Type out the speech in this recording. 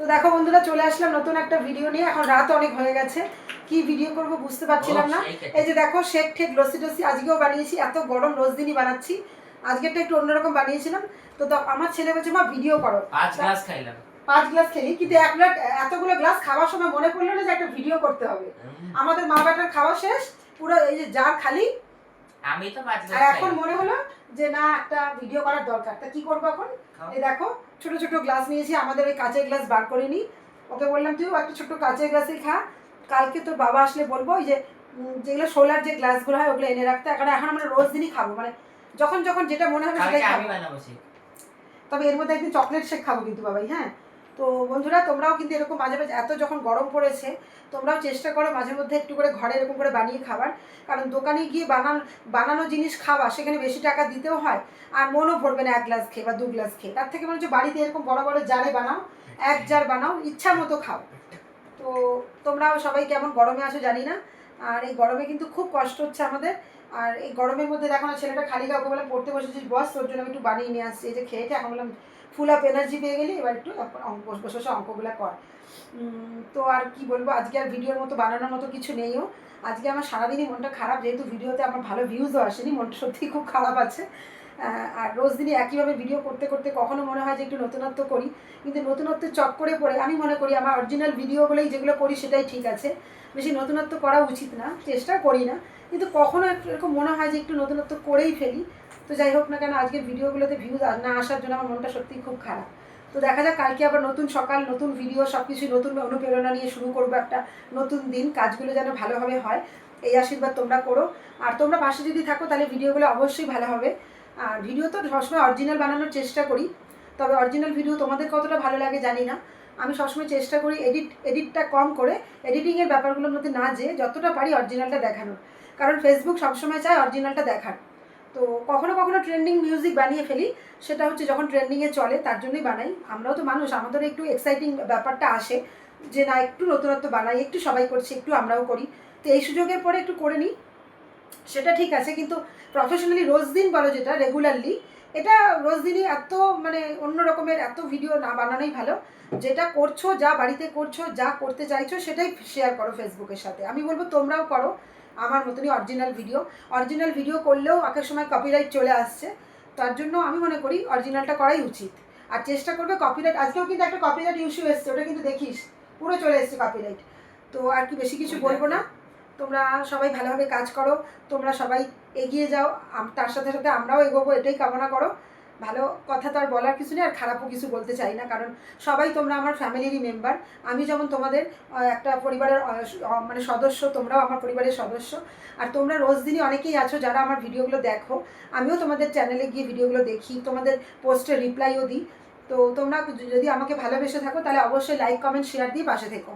তো দেখো বন্ধুরা, চলে আসলাম নতুন একটা ভিডিও নিয়ে। এখন রাত অনেক হয়ে গেছে, কি ভিডিও করব বুঝতে পারছিলাম না। এই যে দেখো, শেক ঠেক লস্যি টস্যি আজকেও বানিয়েছি। এত গরম রোজ দিনই বানাচ্ছি, আজকেরটা একটু অন্যরকম বানিয়েছিলাম। তো আমার ছেলে বলছে মা ভিডিও করো। 5 গ্লাস খাইলাম, 5 গ্লাস খেলি, কিন্তু এতগুলো গ্লাস খাওয়ার সময় মনে পড়লো না যে একটা ভিডিও করতে হবে। আমাদের মা বেটার খাওয়া শেষ, পুরো এই যে জার খালি। আমি তো 5 গ্লাস আর এখন মনে হলো যে না, একটা ভিডিও করার দরকার। তা কি করবো এখন? এই দেখো, ছোট ছোট গ্লাস নিয়েছি, আমাদের ওই কাঁচের গ্লাস বার করিনি। ওকে বললাম তুই একটা ছোট্ট কাঁচের গ্লাসেই খা, কালকে তোর বাবা আসলে বলবো ওই যে যেগুলো সোলার যে গ্লাসগুলো হয় ওগুলো এনে রাখতে। কারণ এখন আমরা রোজ দিনই খাবো, মানে যখন যখন যেটা মনে হবে সেটাই খাবো। তবে এর মধ্যে একদিন চকলেট শেক খাবো কিন্তু বাবাই। হ্যাঁ, তো বন্ধুরা তোমরাও কিন্তু এরকম মাঝে মাঝে, এত যখন গরম পড়েছে, তোমরাও চেষ্টা করো মাঝে মধ্যে একটু করে ঘরে এরকম করে বানিয়ে খাবার। কারণ দোকানে গিয়ে বানানো জিনিস খাওয়া, সেখানে বেশি টাকা দিতেও হয়, আর মনও ভরবে না 1 গ্লাস খেয়ে বা 2 গ্লাস খেয়ে। তার থেকে মনে হচ্ছে বাড়িতে এরকম বড় বড় জারে বানাও, 1 জার বানাও, ইচ্ছা মতো খাও। তো তোমরাও সবাই কেমন গরমে আছো জানি না, আর এই গরমে কিন্তু খুব কষ্ট হচ্ছে আমাদের। আর এই গরমের মধ্যে দেখো না, ছেলেটা খালি কাউকে বলে পড়তে বসেছিস বস, তোর জন্য আমি একটু বানিয়ে নিয়ে আসছি। এই যে খেয়েছে, এখন বললাম ফুল আপ এনার্জি পেয়ে গেলি, এবার একটু অঙ্ক বসে বসে অঙ্কগুলো কর। তো আর কি বলবো, আজকে আর ভিডিওর মতো বানানোর মতো কিছু নেইও। আজকে আমার সারাদিনই মনটা খারাপ, যেহেতু ভিডিওতে আমার ভালো ভিউজও আসেনি, মনটা সত্যিই খুব খারাপ আছে। আর রোজ দিনই একইভাবে ভিডিও করতে করতে কখনো মনে হয় যে একটু নতুনত্ব করি, কিন্তু নতুনত্বের চক্করে পড়ে আমি মনে করি আমার অরিজিনাল ভিডিওগুলোই যেগুলো করি সেটাই ঠিক আছে, বেশি নতুনত্ব করা উচিত না, চেষ্টা করি না। কিন্তু কখনো এরকম মনে হয় যে একটু নতুনত্ব করেই ফেলি। তো যাই হোক না কেন, আজকের ভিডিওগুলোতে ভিউজ না আসার জন্য আমার মনটা সত্যিই খুব খারাপ। তো দেখা যাক, কালকে আবার নতুন সকাল, নতুন ভিডিও, সব কিছু নতুন অনুপ্রেরণা নিয়ে শুরু করবো একটা নতুন দিন। কাজগুলো যেন ভালোভাবে হয়, এই আশীর্বাদ তোমরা করো। আর তোমরা পাশে যদি থাকো তাহলে ভিডিওগুলো অবশ্যই ভালো হবে। আর ভিডিও তো সবসময় অরিজিনাল বানানোর চেষ্টা করি, তবে অরিজিনাল ভিডিও তোমাদের কতটা ভালো লাগে জানি না। আমি সবসময় চেষ্টা করি এডিটটা কম করে, এডিটিংয়ের ব্যাপারগুলোর মধ্যে না যেয়ে যতটা পারি অরিজিনালটা দেখানোর। কারণ ফেসবুক সবসময় চায় অরিজিনালটা দেখার। তো কখনো কখনো ট্রেন্ডিং মিউজিক বানিয়ে ফেলি, সেটা হচ্ছে যখন ট্রেন্ডিংয়ে চলে তার জন্যই বানাই। আমরাও তো মানুষ, আমাদের একটু এক্সাইটিং ব্যাপারটা আসে যে না, একটু নতুনত্ব বানাই, একটু সবাই করছে, একটু আমরাও করি। তো এই সুযোগের পরে একটু করে নিই, সেটা ঠিক আছে। কিন্তু প্রফেশনালি রোজ দিন বলো, যেটা রেগুলারলি, এটা রোজ দিনই এত মানে অন্য রকমের এত ভিডিও না বানানোই ভালো। যেটা করছো, যা বাড়িতে করছো, যা করতে চাইছো, সেটাই শেয়ার করো ফেসবুকের সাথে। আমি বলবো তোমরাও করো আমার মতনই অরিজিনাল ভিডিও করলেও একেক সময় কপিরাইট চলে আসছে। তার জন্য আমি মনে করি অরিজিনালটা করাই উচিত। আর চেষ্টা করবে কপিরাইট, আজকেও কিন্তু একটা কপিরাইট ইস্যু এসছে, ওটা কিন্তু দেখিস পুরো চলে এসছে কপিরাইট। তো আর কি বেশি কিছু বলবো না, তোমরা সবাই ভালোভাবে কাজ করো, তোমরা সবাই এগিয়ে যাও, তার সাথে সাথে আমরাও এগোবো, এটাই কামনা করো। ভালো কথা তো আর বলার কিছু নেই, আর খারাপও কিছু বলতে চাই না, কারণ সবাই তোমরা আমার ফ্যামিলিরই মেম্বার। আমি যেমন তোমাদের একটা পরিবারের মানে সদস্য, তোমরাও আমার পরিবারের সদস্য। আর তোমরা রোজ দিনই অনেকেই আছো যারা আমার ভিডিওগুলো দেখো, আমিও তোমাদের চ্যানেলে গিয়ে ভিডিওগুলো দেখি, তোমাদের পোস্টে রিপ্লাইও দিই। তো তোমরা যদি আমাকে ভালোবেসে থাকো তাহলে অবশ্যই লাইক কমেন্ট শেয়ার দিয়ে পাশে থেকো।